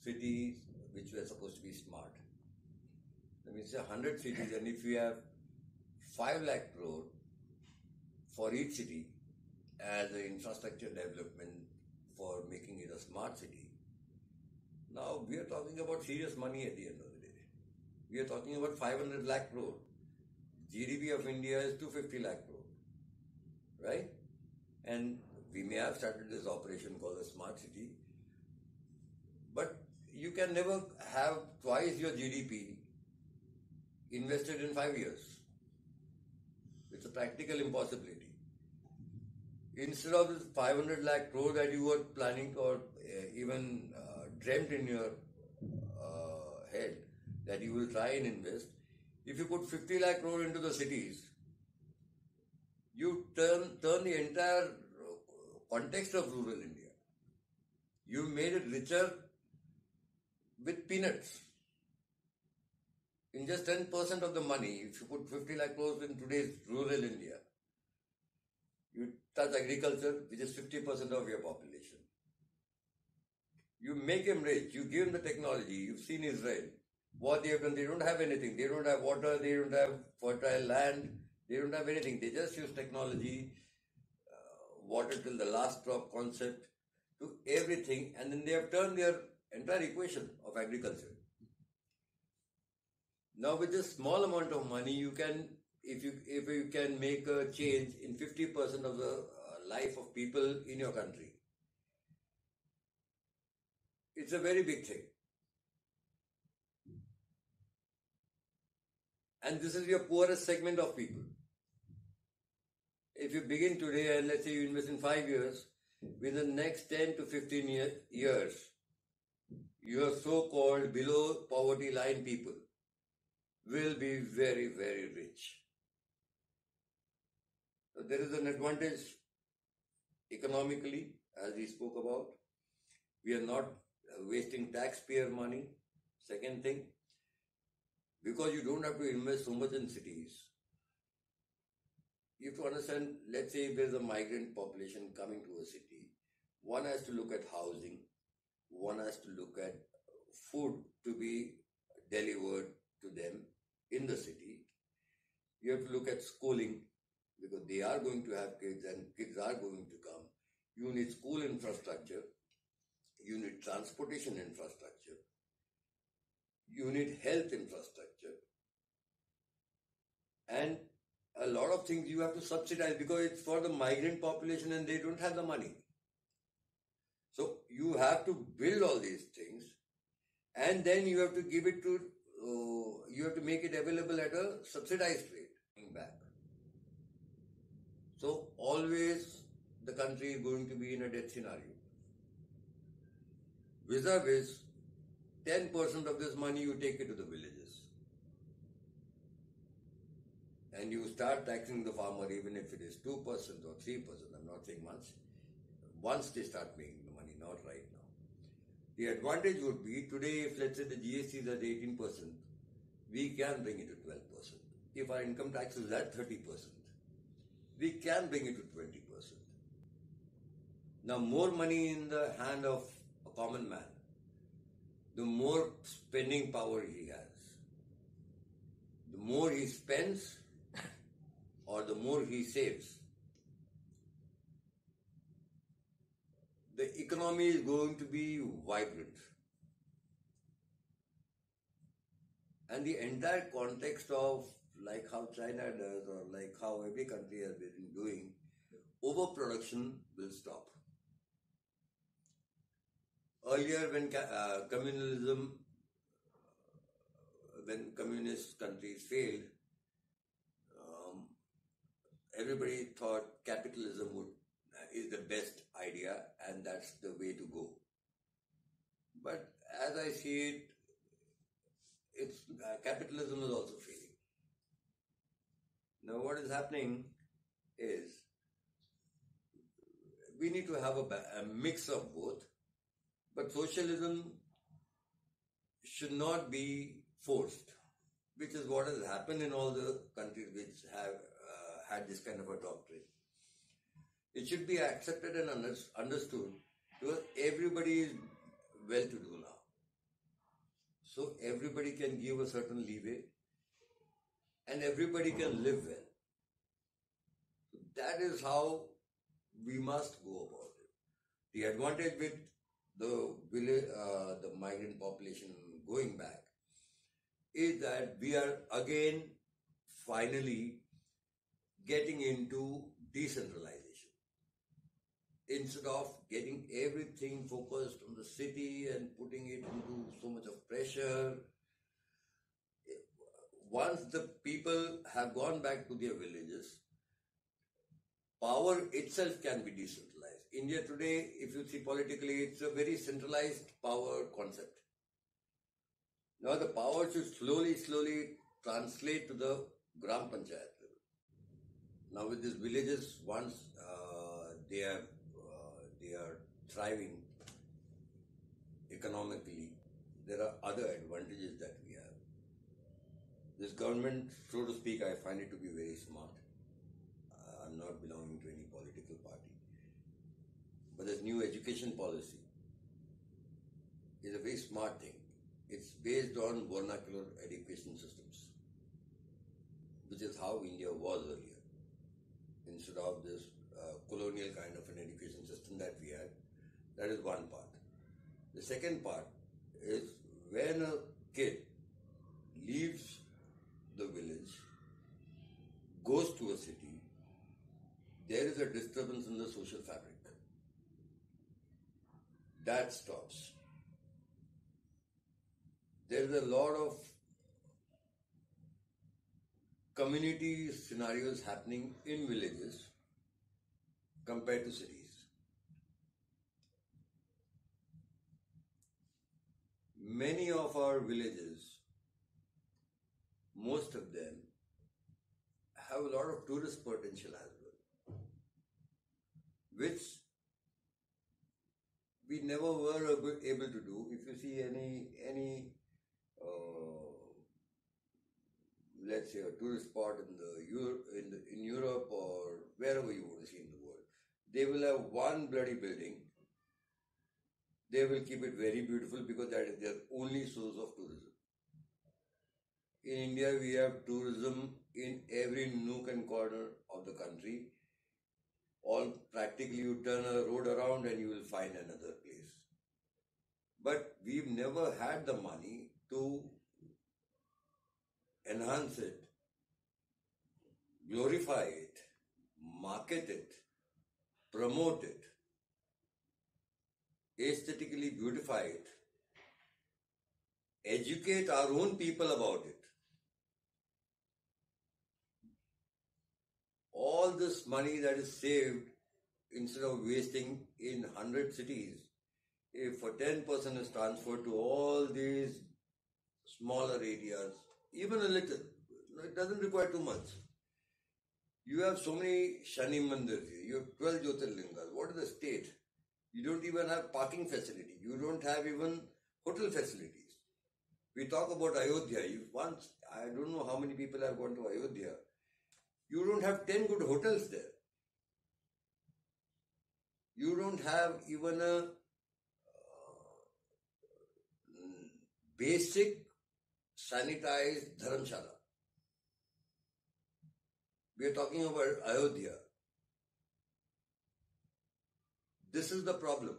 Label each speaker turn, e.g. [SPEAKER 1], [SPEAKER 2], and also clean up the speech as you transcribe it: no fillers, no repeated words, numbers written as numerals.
[SPEAKER 1] cities which were supposed to be smart. I mean, say 100 cities, and if you have 5 lakh crore for each city as an infrastructure development for making it a smart city, now we are talking about serious money at the end of the day. We are talking about 500 lakh crore. GDP of India is 250 lakh crore, right? And we may have started this operation called a smart city, but you can never have twice your GDP invested in 5 years. It's a practical impossibility. Instead of this 500 lakh crore that you were planning or even dreamt in your head that you will try and invest, if you put 50 lakh crore into the cities, you turn the entire context of rural India. You made it richer with peanuts. In just 10% of the money, if you put 50 lakh crores in today's rural India, you touch agriculture, which is 50% of your population. You make them rich, you give them the technology. You've seen Israel. What they have done, they don't have anything. They don't have water, they don't have fertile land, they don't have anything. They just use technology, water till the last drop concept, to everything, and then they have turned their entire equation of agriculture. Now with this small amount of money, you can, if you can make a change in 50% of the life of people in your country, it's a very big thing. And this is your poorest segment of people. If you begin today and let's say you invest in 5 years, within the next 10 to 15 years, your so-called below poverty line people will be very, very rich. So there is an advantage economically, as we spoke about. We are not wasting taxpayer money. Second thing, because you don't have to invest so much in cities. You have to understand, let's say if there's a migrant population coming to a city, one has to look at housing, one has to look at food to be delivered to them in the city. You have to look at schooling, because they are going to have kids and kids are going to come. You need school infrastructure, you need transportation infrastructure, you need health infrastructure, and a lot of things you have to subsidize because it's for the migrant population and they don't have the money. So you have to build all these things and then you have to give it to, you have to make it available at a subsidized rate back. So always the country is going to be in a debt scenario. Vis-a-vis, 10% of this money you take it to the villages. And you start taxing the farmer even if it is 2% or 3%, I'm not saying much. Once they start making the money, not right now. The advantage would be today if let's say the GST is at 18%, we can bring it to 12%. If our income tax is at 30%, we can bring it to 20%. Now more money in the hand of a common man, the more spending power he has. The more he spends or the more he saves, the economy is going to be vibrant. And the entire context of like how China does or like how every country has been doing, overproduction will stop. Earlier when when communist countries failed, everybody thought capitalism is the best idea and that's the way to go. But as I see it, capitalism is also failing. Now what is happening is we need to have a mix of both, but socialism should not be forced, which is what has happened in all the countries which have had this kind of a doctrine. It should be accepted and understood because everybody is well-to-do now. so everybody can give a certain leeway and everybody can live well. That is how we must go about it. The advantage with the migrant population going back is that we are again finally getting into decentralization. Instead of getting everything focused on the city and putting it into so much of pressure, once the people have gone back to their villages, power itself can be decentralized. India today, if you see politically, it's a very centralized power concept. Now the power should slowly translate to the Gram Panchayat level. Now with these villages, once they are thriving economically, there are other advantages that we have. This government, so to speak, I find it to be very smart. I'm not belonging to any political party. But this new education policy is a very smart thing. It's based on vernacular education systems, which is how India was earlier. Instead of this colonial kind of an education system that we had, that is one part. The second part is when a kid leaves the village, goes to a city, there is a disturbance in the social fabric. That stops. There is a lot of community scenarios happening in villages compared to cities. Many of our villages, most of them, have a lot of tourist potential as well, which we never were able to do. If you see any let's say a tourist spot in Europe or wherever you want to see in the world, they will have one bloody building. They will keep it very beautiful because that is their only source of tourism. In India, we have tourism in every nook and corner of the country. All practically you turn a road around and you will find another place. But we've never had the money to enhance it, glorify it, market it, promote it, aesthetically beautify it, educate our own people about it. All this money that is saved, instead of wasting in 100 cities, if for 10% is transferred to all these smaller areas, even a little, it doesn't require too much. You have so many Shani Mandirs here, you have 12 Jyotirlingas. What is the state? You don't even have parking facility. You don't have even hotel facilities. We talk about Ayodhya. I don't know how many people have gone to Ayodhya. You don't have 10 good hotels there. You don't have even a basic sanitized dharamshala. We are talking about Ayodhya. This is the problem.